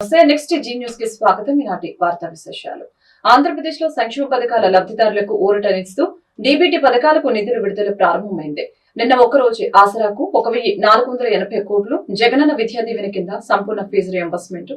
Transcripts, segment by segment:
నమస్తే. Next G news కి స్వాగతం. ఈనాటి వార్తా విశేషాలు. ఆంధ్రప్రదేశ్ లో సంక్షేమ పథకాల లబ్ధిదారులకు ఊరటనిస్తూ డీబీటీ పథకాలకు నిధులు విడుదల ప్రారంభమైంది. నిన్న ఒక్కరోజు ఆసరాకు 1480 కోట్లు, జగనన్న విద్యా దీవెన కింద సంపూర్ణ ఫీజు రియంబర్స్మెంట్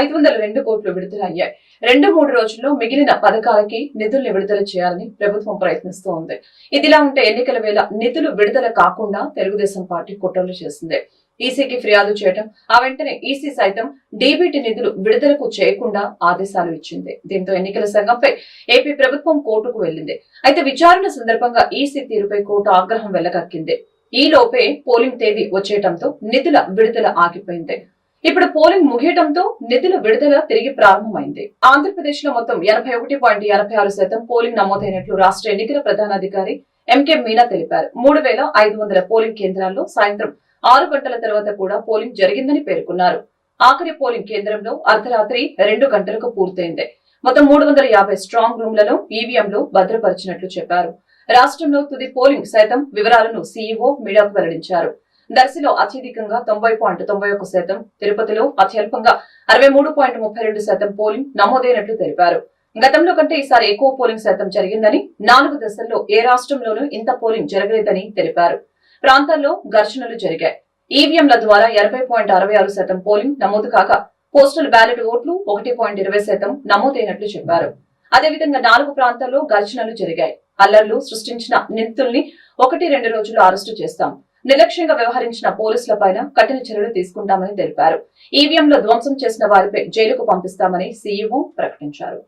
502 కోట్లు విడుదలయ్యాయి. 2-3 రోజుల్లో మిగిలిన పథకాలకి నిధుల్ని విడుదల చేయాలని ప్రభుత్వం ప్రయత్నిస్తూ ఉంది. ఇదిలా ఉంటే ఎన్నికల వేళ నిధులు విడుదల కాకుండా తెలుగుదేశం పార్టీ కుట్రలు చేసింది. ఈసీకి ఫిర్యాదు చేయడం, ఆ వెంటనే ఈసీ సైతం డీబీటీ నిధులు విడుదలకు చేయకుండా ఆదేశాలు ఇచ్చింది. దీంతో ఎన్నికల సంఘంపై ఏపీ ప్రభుత్వం కోర్టుకు వెళ్లింది. అయితే విచారణ సందర్భంగా ఈసీ తీరుపై కోర్టు ఆగ్రహం వెళ్లగక్కింది. ఈ లోపే పోలింగ్ తేదీ వచ్చేయడంతో నిధుల విడుదల ఆగిపోయింది. ఇప్పుడు పోలింగ్ ముగియడంతో నిధుల విడుదల తిరిగి ప్రారంభమైంది. ఆంధ్రప్రదేశ్ లో మొత్తం 81.86% పోలింగ్ నమోదైనట్లు రాష్ట్ర ఎన్నికల ప్రధానాధికారి ఎంకే మీనా తెలిపారు. 3500 పోలింగ్ కేంద్రాల్లో సాయంత్రం 6 గంటల తర్వాత కూడా పోలింగ్ జరిగిందని పేర్కొన్నారు. ఆఖరి పోలింగ్ కేంద్రంలో అర్ధరాత్రి 2 గంటలకు పూర్తయింది. మొత్తం 350 స్ట్రాంగ్ రూమ్లలో ఈవీఎంలు భద్రపరిచినట్లు చెప్పారు. రాష్ట్రంలో తుది పోలింగ్ సైతం వివరాలను సీఈఓ మీడియాకు వెల్లడించారు. దర్శిలో అత్యధికంగా 90.91%, తిరుపతిలో అత్యల్పంగా 63.32% పోలింగ్ నమోదైనట్లు తెలిపారు. గతంలో కంటే ఈసారి ఎక్కువ పోలింగ్ శాతం జరిగిందని, 4 దశల్లో ఏ రాష్ట్రంలోనూ ఇంత పోలింగ్ జరగలేదని తెలిపారు. ప్రాంతాల్లో ఘర్షణలు జరిగాయి. ఈవీఎంల ద్వారా 80.66% పోలింగ్ నమోదు కాగా పోస్టల్ బ్యాలెట్ ఓట్లు 1.20% నమోదైనట్లు చెప్పారు. అదేవిధంగా 4 ప్రాంతాల్లో ఘర్షణలు జరిగాయి. అల్లర్లు సృష్టించిన నిందితుల్ని 1-2 రోజుల్లో అరెస్టు చేస్తాం. నిర్లక్ష్యంగా వ్యవహరించిన పోలీసులపైన కఠిన చర్యలు తీసుకుంటామని తెలిపారు. ఈవీఎంలో ధ్వంసం చేసిన వారిపై జైలుకు పంపిస్తామని సీఈఓ ప్రకటించారు.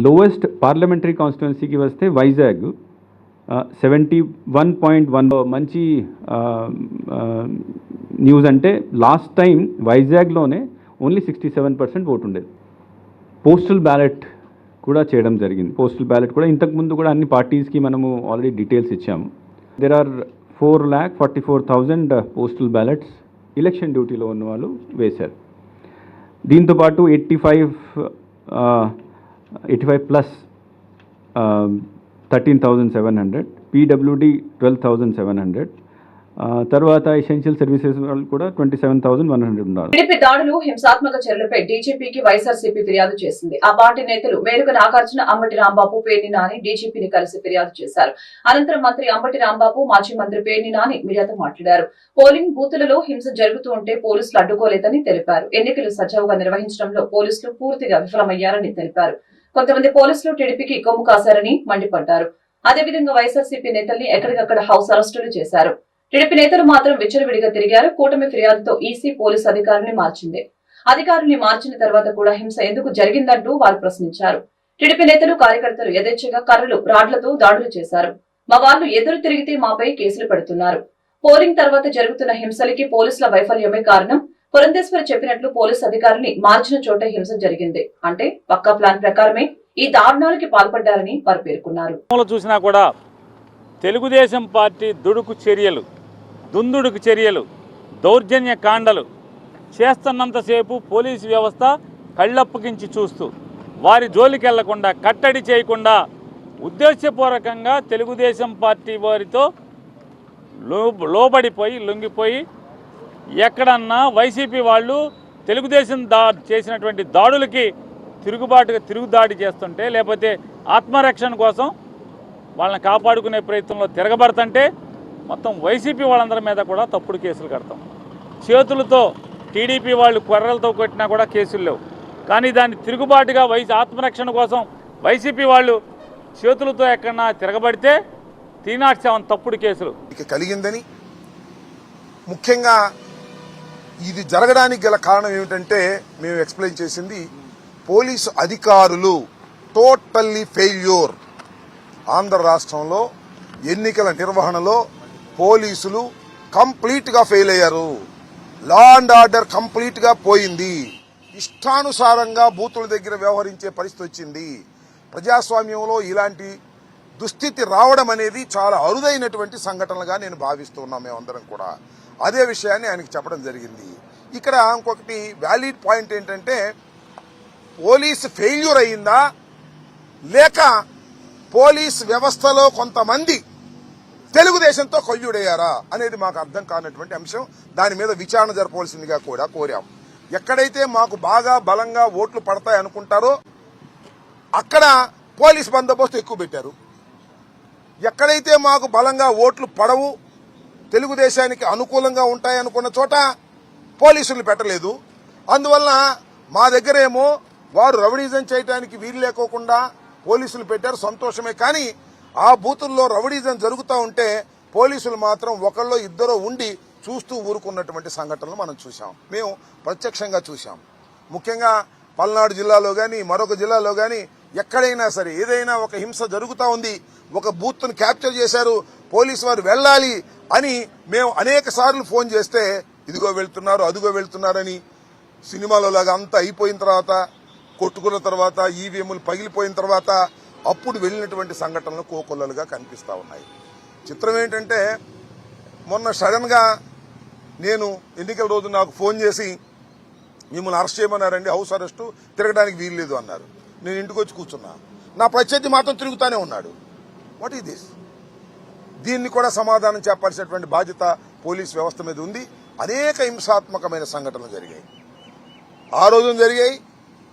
లోయెస్ట్ పార్లమెంటరీ కాన్స్టిట్యుయెన్సీకి వస్తే వైజాగ్ 71.1 మంచి న్యూస్. అంటే లాస్ట్ టైం వైజాగ్లోనే ఓన్లీ 67% ఓటు ఉండేది. పోస్టల్ బ్యాలెట్ కూడా చేయడం జరిగింది. పోస్టల్ బ్యాలెట్ కూడా ఇంతకుముందు కూడా అన్ని పార్టీస్కి మనము ఆల్రెడీ డీటెయిల్స్ ఇచ్చాము. There are 4,44,000 postal ballots election డ్యూటీలో ఉన్న వాళ్ళు వేశారు. దీంతోపాటు 85 ప్లస్ 13,700, పీడబ్ల్యూడి 12,700, తర్వాత ఎసెన్షియల్ సర్వీసెస్ వాళ్ళు కూడా 27,100 ఉన్నారు. టీడీపీ దాడులు, హింసాత్మక చర్యలపై డీజీపీకి వైఎస్ఆర్సీపీ ఫిర్యాదు చేసింది. ఆ పార్టీ నేతలు మేరుగ నాగార్జున, అంబటి రాంబాబు, పేర్ని నాని డీజీపీని కలిసి ఫిర్యాదు చేశారు. అనంతరం మంత్రి అంబటి రాంబాబు, మాజీ మంత్రి పేర్ని నాని మీడియాతో మాట్లాడారు. పోలింగ్ బూతులలో హింస జరుగుతూ ఉంటే పోలీసులు అడ్డుకోలేదని తెలిపారు. ఎన్నికలు సజావుగా నిర్వహించడంలో పోలీసులు పూర్తిగా విఫలమయ్యారని తెలిపారు. కొంతమంది పోలీసులు టీడీపీకి కొమ్ము కాశారని మండిపడ్డారు. అదేవిధంగా వైఎస్ఆర్సీపీ నేతల్ని ఎక్కడికక్కడ హౌస్ అరెస్టులు చేశారు. టీడీపీ నేతలు మాత్రం విచ్చలవిడిగా తిరిగారు. కూటమి ఫిర్యాదుతో ఈసీ పోలీసు అధికారుల్ని మార్చింది. అధికారుల్ని మార్చిన తర్వాత కూడా హింస ఎందుకు జరిగిందంటూ వారు ప్రశ్నించారు. టీడీపీ నేతలు, కార్యకర్తలు యథేచ్ఛగా కర్రలు, రాడ్లతో దాడులు చేశారు. మా వాళ్ళు ఎదురు తిరిగితే మాపై కేసులు పెడుతున్నారు. పోలింగ్ తర్వాత జరుగుతున్న హింసలకి పోలీసుల వైఫల్యమే కారణం. పురంధేశ్వరి చెప్పినట్లు పోలీసు అధికారుల్ని మార్చిన చోట హింస జరిగింది. అంటే పక్కా ప్లాన్ ప్రకారమే ఈ దారుణాలకి పాల్పడ్డారని వారు పేర్కొన్నారు. చూసినా కూడా తెలుగుదేశం పార్టీ దుందుడుకు చర్యలు, దౌర్జన్య కాండలు చేస్తున్నంతసేపు పోలీసు వ్యవస్థ కళ్ళప్పగించి చూస్తూ వారి జోలికి వెళ్లకుండా, కట్టడి చేయకుండా ఉద్దేశపూర్వకంగా తెలుగుదేశం పార్టీ వారితో లోబడిపోయి, లొంగిపోయి ఎక్కడన్నా వైసీపీ వాళ్ళు తెలుగుదేశం చేసినటువంటి దాడులకి తిరుగుదాడి చేస్తుంటే, లేకపోతే ఆత్మరక్షణ కోసం వాళ్ళని కాపాడుకునే ప్రయత్నంలో తిరగబడుతుంటే మొత్తం వైసీపీ వాళ్ళందరి మీద కూడా తప్పుడు కేసులు కడతాం. చేతులతో టీడీపీ వాళ్ళు కొర్రలతో కొట్టినా కూడా కేసులు లేవు. కానీ దాన్ని తిరుగుబాటుగా ఆత్మరక్షణ కోసం వైసీపీ వాళ్ళు చేతులతో ఎక్కడన్నా తిరగబడితే 307 తప్పుడు కేసులు కలిగిందని, ముఖ్యంగా ఇది జరగడానికి గల కారణం ఏమిటంటే మేము ఎక్స్ప్లెయిన్ చేసింది, పోలీసు అధికారులు టోటల్లీ ఫెయిల్యూర్. ఆంధ్ర రాష్ట్రంలో ఎన్నికల నిర్వహణలో పోలీసులు కంప్లీట్గా ఫెయిల్ అయ్యారు. లా అండ్ ఆర్డర్ కంప్లీట్గా పోయింది. ఇష్టానుసారంగా బూతుల దగ్గర వ్యవహరించే పరిస్థితి వచ్చింది. ప్రజాస్వామ్యంలో ఇలాంటి దుస్థితి రావడం అనేది చాలా అరుదైనటువంటి సంఘటనలుగా నేను భావిస్తున్నాం. మేమందరం కూడా అదే విషయాన్ని ఆయనకు చెప్పడం జరిగింది. ఇక్కడ ఇంకొకటి వ్యాలిడ్ పాయింట్ ఏంటంటే, పోలీసు ఫెయిల్యూర్ అయిందా లేక పోలీస్ వ్యవస్థలో కొంతమంది తెలుగుదేశంతో కొల్లుడయ్యారా అనేది మాకు అర్థం కానటువంటి అంశం. దాని మీద విచారణ జరపవలసిందిగా కూడా కోరాం. ఎక్కడైతే మాకు బాగా బలంగా ఓట్లు పడతాయి అనుకుంటారో అక్కడ పోలీస్ బందోబస్తు ఎక్కువ పెట్టారు. ఎక్కడైతే మాకు బలంగా ఓట్లు పడవు, తెలుగుదేశానికి అనుకూలంగా ఉంటాయనుకున్న చోట పోలీసులు పెట్టలేదు. అందువలన మా దగ్గరేమో వారు రౌడీజం చేయడానికి వీలు లేకోకుండా పోలీసులు పెట్టారు, సంతోషమే. కానీ ఆ బూతుల్లో రౌడీజం జరుగుతూ ఉంటే పోలీసులు మాత్రం ఒకళ్ళో ఇద్దరో ఉండి చూస్తూ ఊరుకున్నటువంటి సంఘటనలు మనం చూసాం, మేము ప్రత్యక్షంగా చూసాం. ముఖ్యంగా పల్నాడు జిల్లాలో కానీ మరొక జిల్లాలో కానీ ఎక్కడైనా సరే ఏదైనా ఒక హింస జరుగుతూ ఉంది, ఒక బూత్ను క్యాప్చర్ చేశారు, పోలీసు వారు వెళ్ళాలి అని మేము అనేక సార్లు ఫోన్ చేస్తే ఇదిగో వెళ్తున్నారు అదిగో వెళ్తున్నారని సినిమాలో లాగా అంతా అయిపోయిన తర్వాత, కొట్టుకున్న తర్వాత, ఈవీఎంలు పగిలిపోయిన తర్వాత అప్పుడు వెళ్ళినటువంటి సంఘటనలు కోకొల్లలుగా కనిపిస్తా ఉన్నాయి. చిత్రం ఏంటంటే మొన్న సడన్ గా నేను ఎన్నికల రోజు నాకు ఫోన్ చేసి మిమ్మల్ని అరెస్ట్ చేయమన్నారండి, హౌస్ అరెస్టు, తిరగడానికి వీలు లేదు అన్నారు. నేను ఇంటికి వచ్చి కూర్చున్నా, నా ప్రత్యర్థి మాత్రం తిరుగుతానే ఉన్నాడు. What is this? దీన్ని కూడా సమాధానం చెప్పాల్సినటువంటి బాధ్యత పోలీస్ వ్యవస్థ మీద ఉంది. అనేక హింసాత్మకమైన సంఘటనలు జరిగాయి, ఆ రోజు జరిగాయి,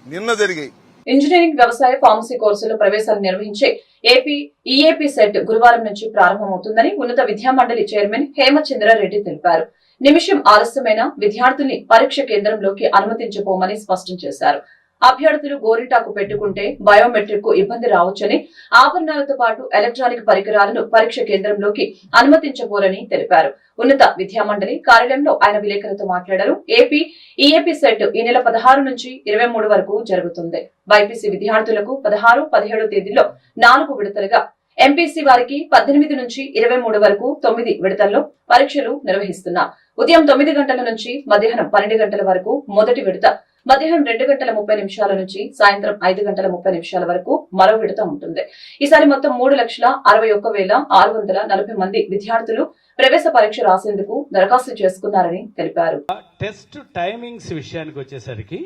నిన్న జరిగాయి. ఇంజనీరింగ్, వ్యవసాయ, ఫార్మసీ కోర్సులు ప్రవేశాలు నిర్వహించే ఏపీ ఈఏపీ సెట్ గురువారం నుంచి ప్రారంభమవుతుందని ఉన్నత విద్యామండలి చైర్మన్ హేమచంద్రారెడ్డి తెలిపారు. నిమిషం ఆలస్యమైన విద్యార్థుల్ని పరీక్ష కేంద్రంలోకి అనుమతించబోమని స్పష్టం చేశారు. అభ్యర్థులు గోరింటాకు పెట్టుకుంటే బయోమెట్రిక్ కు ఇబ్బంది రావచ్చని, ఆభరణాలతో పాటు ఎలక్ట్రానిక్ పరికరాలను పరీక్ష కేంద్రంలోకి అనుమతించబోరని తెలిపారు. ఉన్నత విద్యామండలి కార్యాలయంలో ఆయన విలేకరులతో మాట్లాడారు. ఏపీ ఈఏపీ సెట్ ఈ నెల 16 నుంచి 23 వరకు జరుగుతుంది. బైపీసీ విద్యార్థులకు 16, 17 తేదీల్లో 4 విడతలుగా, ఎంపీసీ వారికి 18 నుంచి 23 వరకు 9 విడతల్లో పరీక్షలు నిర్వహిస్తున్నారు. ఉదయం 9 గంటల నుంచి మధ్యాహ్నం 12 గంటల వరకు మొదటి విడత, మధ్యాహ్నం 2 గంటల 30 నిమిషాల నుంచి సాయంత్రం 5 గంటల 30 నిమిషాల వరకు మరో విడత ఉంటుంది. ఈసారి మొత్తం 3,61,640 మంది విద్యార్థులు ప్రవేశ పరీక్ష రాసేందుకు దరఖాస్తు చేసుకున్నారని తెలిపారు. టెస్ట్ టైమింగ్స్ విషయానికి వచ్చేసరికి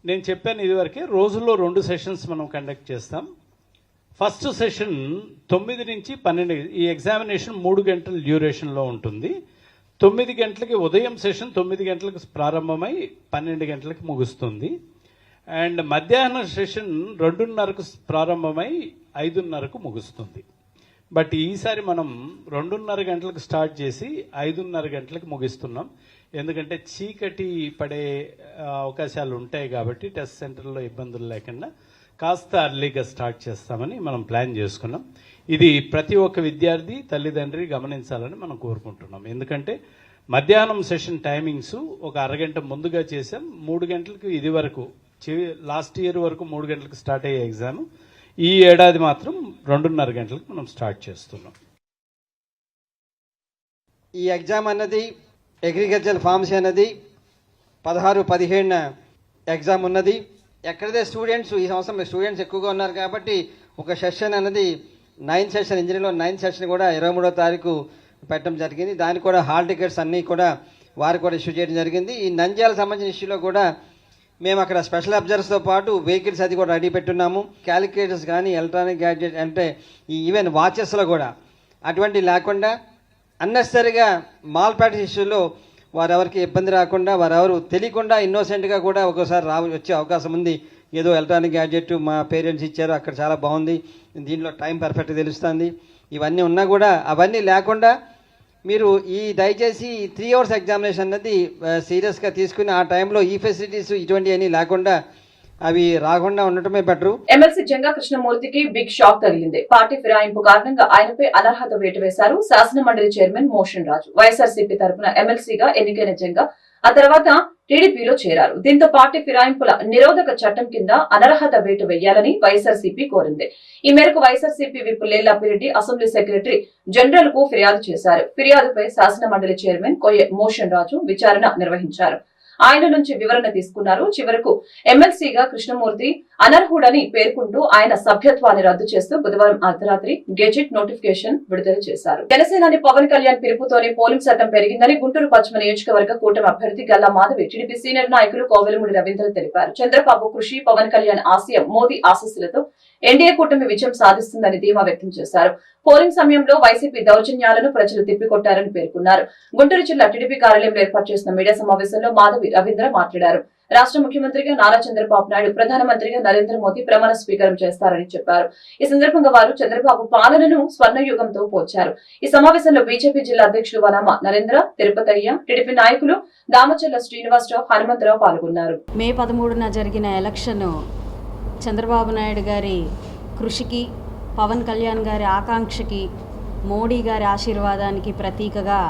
నేను చెప్పాను ఇదివరకే, రోజుల్లో 2 సెషన్స్ మనం కండక్ట్ చేస్తాం. ఫస్ట్ సెషన్ 9 నుంచి 12, ఈ ఎగ్జామినేషన్ 3 గంటల డ్యూరేషన్లో ఉంటుంది. 9 గంటలకి ఉదయం సెషన్ 9 గంటలకు ప్రారంభమై 12 గంటలకు ముగుస్తుంది. అండ్ మధ్యాహ్నం సెషన్ 2:30కు ప్రారంభమై 5:30కు ముగుస్తుంది. బట్ ఈసారి మనం 2:30 గంటలకు స్టార్ట్ చేసి 5:30 గంటలకు ముగిస్తున్నాం. ఎందుకంటే చీకటి పడే అవకాశాలు ఉంటాయి కాబట్టి టెస్ట్ సెంటర్లో ఇబ్బందులు లేకుండా కాస్త అర్లీగా స్టార్ట్ చేస్తామని మనం ప్లాన్ చేసుకున్నాం. ఇది ప్రతి ఒక్క విద్యార్థి తల్లిదండ్రి గమనించాలని మనం కోరుకుంటున్నాం. ఎందుకంటే మధ్యాహ్నం సెషన్ టైమింగ్స్ ఒక అరగంట ముందుగా చేసాం. 3 గంటలకు ఇది వరకు, లాస్ట్ ఇయర్ వరకు 3 గంటలకు స్టార్ట్ అయ్యే ఎగ్జామ్ ఈ ఏడాది మాత్రం 2:30 గంటలకు మనం స్టార్ట్ చేస్తున్నాం. ఈ ఎగ్జామ్ అన్నది అగ్రికల్చర్ ఫార్మసీ అన్నది 16, 17 ఎగ్జామ్ ఉన్నది. ఎక్కడైతే స్టూడెంట్స్ ఈ సంవత్సరం స్టూడెంట్స్ ఎక్కువగా ఉన్నారు కాబట్టి ఒక సెషన్ అన్నది 9th సెషన్, ఇంజనీరింగ్లో 9th సెషన్ కూడా 23వ తారీఖు పెట్టడం జరిగింది. దానికి కూడా హాల్ టికెట్స్ అన్నీ కూడా వారు కూడా ఇష్యూ చేయడం జరిగింది. ఈ నంద్యాల సంబంధించిన ఇష్యూలో కూడా మేము అక్కడ స్పెషల్ అబ్జర్వర్స్తో పాటు వెహికల్స్ అది కూడా రెడీ పెట్టున్నాము. క్యాలిక్యులేటర్స్ కానీ ఎలక్ట్రానిక్ గ్యాడ్జెట్ అంటే ఈ ఈవెన్ వాచెస్లో కూడా అటువంటి లేకుండా అన్నెసరీగా మాల్ ప్రాక్టీస్ ఇష్యూలో వారెవరికి ఇబ్బంది రాకుండా, వారెవరు తెలియకుండా ఇన్నోసెంట్గా కూడా ఒక్కోసారి వచ్చే అవకాశం ఉంది. ఏదో ఎలక్ట్రానిక్ గ్యాడ్జెట్ మా పేరెంట్స్ ఇచ్చారు, అక్కడ చాలా బాగుంది, దీంట్లో టైం పర్ఫెక్ట్ తెలుస్తుంది, ఇవన్నీ ఉన్నా కూడా అవన్నీ లేకుండా మీరు ఈ దయచేసి 3 hours ఎగ్జామినేషన్ అన్నది సీరియస్గా తీసుకుని ఆ టైంలో ఈ ఫెసిలిటీస్ ఇటువంటివన్నీ లేకుండా అవి రాకుండా ఉండటమే బెటర్. ఎమ్మెల్సీ జంగా కృష్ణమూర్తికి బిగ్ షాక్ తగిలింది. పార్టీ ఫిరాయింపు కారణంగా ఆయనపై అనర్హత వేటు వేశారు శాసన మండలి చైర్మన్ మోషన్ రాజు. వైఎస్ఆర్సీపీ తరఫున ఎమ్మెల్సీగా ఎన్నికైన జంగా ఆ తర్వాత టీడీపీలో చేరారు. దీంతో పార్టీ ఫిరాయింపుల నిరోధక చట్టం కింద అనర్హత వేటు వేయాలని వైఎస్ఆర్సీపీ కోరింది. ఈ మేరకు YSRCP whip Lellapireddy assembly secretary general కు ఫిర్యాదు చేశారు. ఫిర్యాదుపై శాసన మండలి చైర్మన్ కొయ్య మోషన్ రాజు విచారణ నిర్వహించారు. ఆయన నుంచి వివరణ తీసుకున్నారు. చివరకు ఎమ్మెల్సీగా కృష్ణమూర్తి అనర్హుడని పేర్కొంటూ ఆయన సభ్యత్వాన్ని రద్దు చేస్తూ బుధవారం అర్ధరాత్రి గెజిట్ నోటిఫికేషన్ విడుదల చేశారు. జనసేనాని పవన్ కళ్యాణ్ పిలుపుతోనే పోలింగ్ శాతం పెరిగిందని గుంటూరు పశ్చిమ నియోజకవర్గ కూటమి అభ్యర్థి గల్లా మాధవి టీడీపీ సీనియర్ నాయకులు కోవెలమూడి రవీంద్ర తెలిపారు. చంద్రబాబు కృషి, పవన్ కళ్యాణ్ ఆశయం, మోదీ ఆశీస్సులతో ఎన్డీఏ కూటమి విజయం సాధిస్తుందని ధీమా వ్యక్తం చేశారు. పోలింగ్ సమయంలో వైసీపీ దౌర్జన్యాలను ప్రజలు తిప్పికొట్టారని పేర్కొన్నారు. గుంటూరు జిల్లా టీడీపీ కార్యాలయంలో ఏర్పాటు చేసిన మీడియా సమావేశంలో మాధవి రవీంద్ర మాట్లాడారు. రాష్ట్ర ముఖ్యమంత్రిగా నారా చంద్రబాబు నాయుడు, ప్రధానమంత్రిగా నరేంద్ర మోదీ ప్రమాణ స్వీకారం చేస్తారని చెప్పారు. ఈ సందర్భంగా వారు చంద్రబాబు పాలనను స్వర్ణయుగంతో పోల్చారు. ఈ సమావేశంలో బీజేపీ జిల్లా అధ్యక్షులు వనామ నరేంద్ర, తిరుపతయ్య, టీడీపీ నాయకులు దామచర్ల శ్రీనివాసరావు, హనుమంతరావు పాల్గొన్నారు. మే 13న జరిగిన ఎలక్షన్ చంద్రబాబు నాయుడు గారి కృషికి, పవన్ కళ్యాణ్ గారి ఆకాంక్షకి, మోడీ గారి ఆశీర్వాదానికి ప్రతీకగా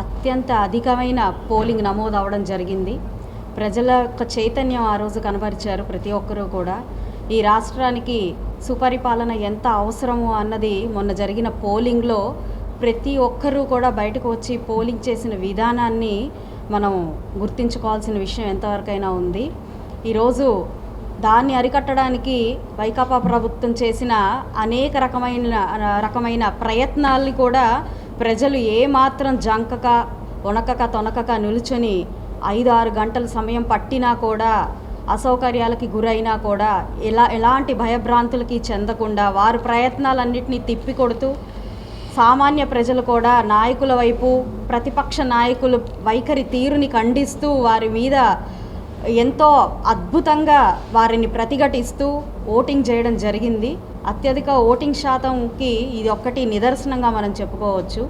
అత్యంత అధికమైన పోలింగ్ నమోదు అవడం జరిగింది. ప్రజల యొక్క చైతన్యం ఆ రోజు కనబరిచారు. ప్రతి ఒక్కరూ కూడా ఈ రాష్ట్రానికి సుపరిపాలన ఎంత అవసరమో అన్నది మొన్న జరిగిన పోలింగ్లో ప్రతి ఒక్కరూ కూడా బయటకు వచ్చి పోలింగ్ చేసిన విధానాన్ని మనం గుర్తించుకోవాల్సిన విషయం ఎంతవరకైనా ఉంది. ఈరోజు దాన్ని అరికట్టడానికి వైకాపా ప్రభుత్వం చేసిన అనేక రకమైన ప్రయత్నాల్ని కూడా ప్రజలు ఏమాత్రం జంకక, వణకక, తొనకక నిలుచొని 5-6 గంటల సమయం పట్టినా కూడా, అసౌకర్యాలకి గురైనా కూడా ఎలాంటి భయభ్రాంతులకి చెందకుండా వారి ప్రయత్నాలన్నింటినీ తిప్పికొడుతూ సామాన్య ప్రజలు కూడా నాయకుల వైపు, ప్రతిపక్ష నాయకులు వైఖరి తీరుని ఖండిస్తూ వారి మీద ఎంతో అద్భుతంగా వారిని ప్రతిఘటిస్తూ ఓటింగ్ చేయడం జరిగింది. అత్యధిక ఓటింగ్ శాతంకి ఇది ఒక్కటి నిదర్శనంగా మనం చెప్పుకోవచ్చు.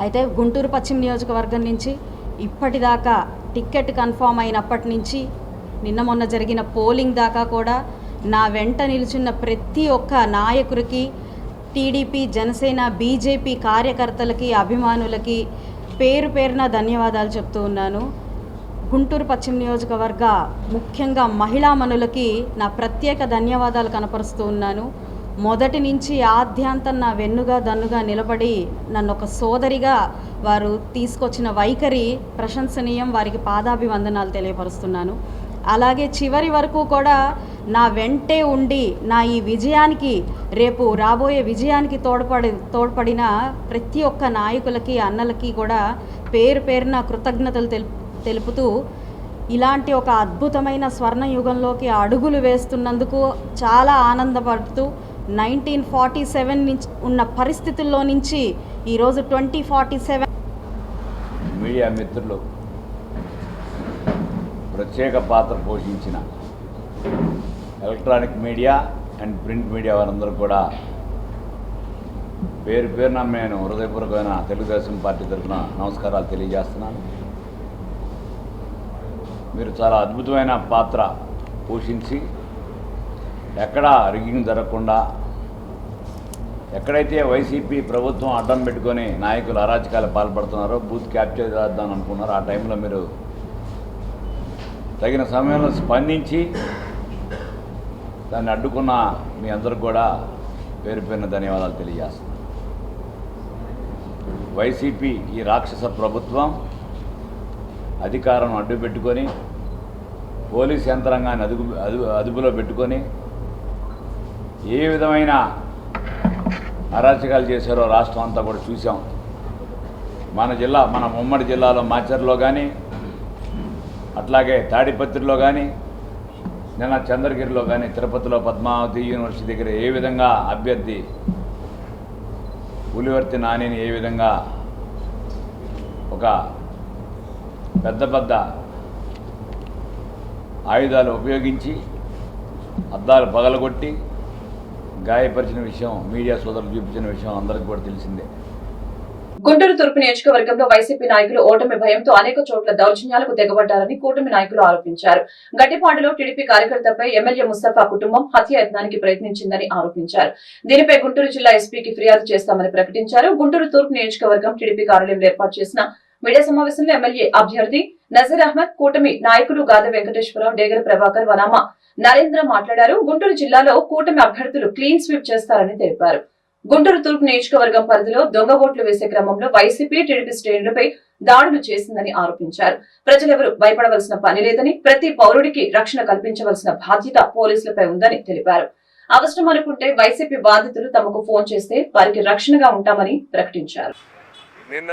అయితే గుంటూరు పశ్చిమ నియోజకవర్గం నుంచి ఇప్పటిదాకా టికెట్ కన్ఫామ్ అయినప్పటి నుంచి నిన్న మొన్న జరిగిన పోలింగ్ దాకా కూడా నా వెంట నిలుచున్న ప్రతి ఒక్క నాయకుడికి, టీడీపీ, జనసేన, బీజేపీ కార్యకర్తలకి, అభిమానులకి పేరు పేరున ధన్యవాదాలు చెప్తూ ఉన్నాను. గుంటూరు పశ్చిమ నియోజకవర్గ ముఖ్యంగా మహిళామణులకి నా ప్రత్యేక ధన్యవాదాలు కనపరుస్తూ ఉన్నాను. మొదటి నుంచి ఆద్యాంతం నా వెన్నుగా దన్నుగా నిలబడి నన్ను ఒక సోదరిగా వారు తీసుకొచ్చిన వైఖరి ప్రశంసనీయం. వారికి పాదాభివందనాలు తెలియపరుస్తున్నాను. అలాగే చివరి వరకు కూడా నా వెంటే ఉండి నా ఈ విజయానికి, రేపు రాబోయే విజయానికి తోడ్పడిన ప్రతి ఒక్క నాయకులకి, అన్నలకి కూడా పేరు పేరున కృతజ్ఞతలు తెలుపుతూ ఇలాంటి ఒక అద్భుతమైన స్వర్ణయుగంలోకి అడుగులు వేస్తున్నందుకు చాలా ఆనందపడుతూ 1947 నుంచి ఉన్న పరిస్థితుల్లో నుంచి ఈరోజు 2047 మీడియా మిత్రులు ప్రత్యేక పాత్ర పోషించిన electronic media and print media వారందరూ కూడా పేరు పేరున నేను హృదయపూర్వకమైన తెలుగుదేశం పార్టీ తరఫున నమస్కారాలు తెలియజేస్తున్నాను. మీరు చాలా అద్భుతమైన పాత్ర పోషించి ఎక్కడా రిగ్గింగ్ జరగకుండా, ఎక్కడైతే వైసీపీ ప్రభుత్వం అడ్డం పెట్టుకొని నాయకులు అరాచకాలు పాల్పడుతున్నారో, బూత్ క్యాప్చర్ చేద్దాం అనుకున్నారో, ఆ టైంలో మీరు తగిన సమయంలో స్పందించి దాన్ని అడ్డుకున్న మీ అందరికి కూడా పేరు పేరున ధన్యవాదాలు తెలియజేస్తున్నాను. వైసీపీ ఈ రాక్షస ప్రభుత్వం అధికారం అడ్డు పెట్టుకొని, పోలీస్ యంత్రాంగాన్ని అదుపులో పెట్టుకొని ఏ విధమైన అరాచకాలు చేశారో రాష్ట్రం అంతా కూడా చూసాం. మన ఉమ్మడి జిల్లాలో మాచర్లో కానీ, అట్లాగే తాడిపత్రిలో కానీ, నిన్న చంద్రగిరిలో కానీ, తిరుపతిలో పద్మావతి యూనివర్సిటీ దగ్గర ఏ విధంగా అభ్యర్థి పులివర్తి నానిని ఏ విధంగా ఒక పెద్ద ఆయుధాలు ఉపయోగించి అద్దాలు పగలగొట్టి గాయపరిచిన విషయం మీడియా సోదరులు చూపించిన విషయం అందరికీ కూడా తెలిసిందే. గుంటూరు తూర్పు నియోజకవర్గంలో వైసీపీ నాయకులు ఓటమి భయంతో అనేక చోట్ల దౌర్జన్యాలకు తెగబడ్డారని కూటమి నాయకులు ఆరోపించారు. గడ్డిపాడులో టీడీపీ కార్యకర్తపై ఎమ్మెల్యే ముస్తఫా కుటుంబం హత్యాయత్నానికి ప్రయత్నించిందని ఆరోపించారు. దీనిపై గుంటూరు జిల్లా ఎస్పీకి ఫిర్యాదు చేస్తామని ప్రకటించారు. గుంటూరు తూర్పు నియోజకవర్గం టీడీపీ కార్యాలయంలో ఏర్పాటు చేసిన మీడియా సమావేశంలో ఎమ్మెల్యే అభ్యర్థి నజీర్ అహ్మద్, కూటమి నాయకులు గాదె వెంకటేశ్వరరావు, డేగల ప్రభాకర్, వనామ నరేంద్ర మాట్లాడారు. గుంటూరు జిల్లాలో కూటమి అభ్యర్థులు క్లీన్ స్వీప్ చేస్తారని తెలిపారు. గుంటూరు తూర్పు నియోజకవర్గం పరిధిలో దొంగ ఓట్లు వేసే క్రమంలో వైసీపీ టీడీపీ శ్రేణులపై దాడులు చేసిందని ఆరోపించారు. ప్రజలెవరూ భయపడవలసిన పని లేదని, ప్రతి పౌరుడికి రక్షణ కల్పించవలసిన బాధ్యత పోలీసులపై ఉందని తెలిపారు. అవసరం అనుకుంటే వైసీపీ బాధితులు తమకు ఫోన్ చేస్తే వారికి రక్షణగా ఉంటామని ప్రకటించారు. నిన్న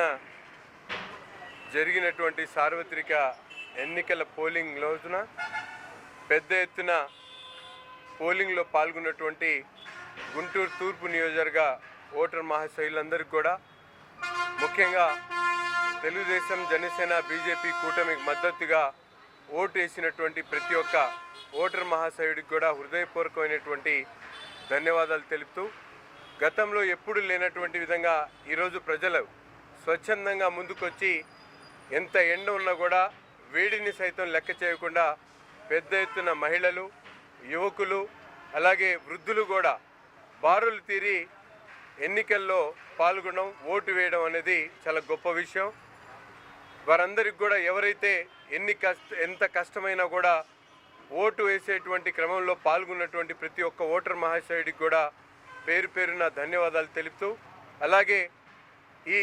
జరిగినటువంటి సార్వత్రిక ఎన్నికల పోలింగ్ రోజున పెద్ద ఎత్తున పోలింగ్లో పాల్గొన్నటువంటి గుంటూరు తూర్పు నియోజకవర్గ ఓటర్ మహాశయులందరికీ కూడా, ముఖ్యంగా తెలుగుదేశం, జనసేన, బీజేపీ కూటమికి మద్దతుగా ఓటు వేసినటువంటి ప్రతి ఒక్క ఓటర్ మహాశయుడికి కూడా హృదయపూర్వకమైనటువంటి ధన్యవాదాలు తెలుపుతూ, గతంలో ఎప్పుడు లేనటువంటి విధంగా ఈరోజు ప్రజలు స్వచ్ఛందంగా ముందుకొచ్చి ఎంత ఎండ ఉన్నా కూడా వేడిని సైతం లెక్క చేయకుండా పెద్ద ఎత్తున మహిళలు, యువకులు, అలాగే వృద్ధులు కూడా బారులు తీరి ఎన్నికల్లో పాల్గొనడం, ఓటు వేయడం అనేది చాలా గొప్ప విషయం. వారందరికి కూడా ఎవరైతే ఎంత కష్టమైనా కూడా ఓటు వేసేటువంటి క్రమంలో పాల్గొన్నటువంటి ప్రతి ఒక్క ఓటర్ మహాశయుడికి కూడా పేరు పేరున ధన్యవాదాలు తెలుపుతూ, అలాగే ఈ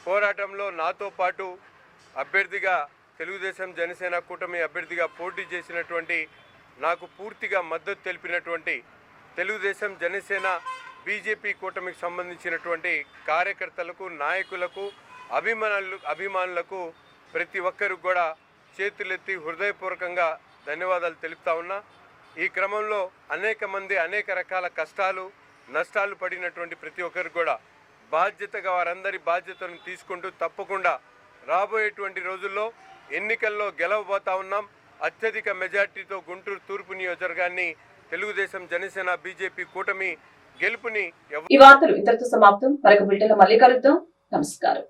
పోరాటంలో నాతో పాటు అభ్యర్థిగా తెలుగుదేశం, జనసేన కూటమి అభ్యర్థిగా పోటీ చేసినటువంటి, నాకు పూర్తిగా మద్దతు తెలిపినటువంటి తెలుగుదేశం, జనసేన, బీజేపీ కూటమికి సంబంధించినటువంటి కార్యకర్తలకు, నాయకులకు, అభిమానులకు ప్రతి ఒక్కరికి కూడా చేతులెత్తి హృదయపూర్వకంగా ధన్యవాదాలు తెలుపుతా ఉన్నా. ఈ క్రమంలో అనేక మంది అనేక రకాల కష్టాలు, నష్టాలు పడినటువంటి ప్రతి ఒక్కరికి కూడా బాధ్యతగా వారందరి బాధ్యతను తీసుకుంటూ తప్పకుండా రాబోయేటువంటి రోజుల్లో ఎన్నికల్లో గెలవబోతా ఉన్నాం. అత్యధిక మెజార్టీతో గుంటూరు తూర్పు నియోజకవర్గాన్ని తెలుగుదేశం, జనసేన, బీజేపీ కూటమి గెలుపుని ఈ వార్తలు ఇంతటితో సమాప్తం. మరొక బులెటిన్లో మళ్ళీ కలుద్దాం. నమస్కారం.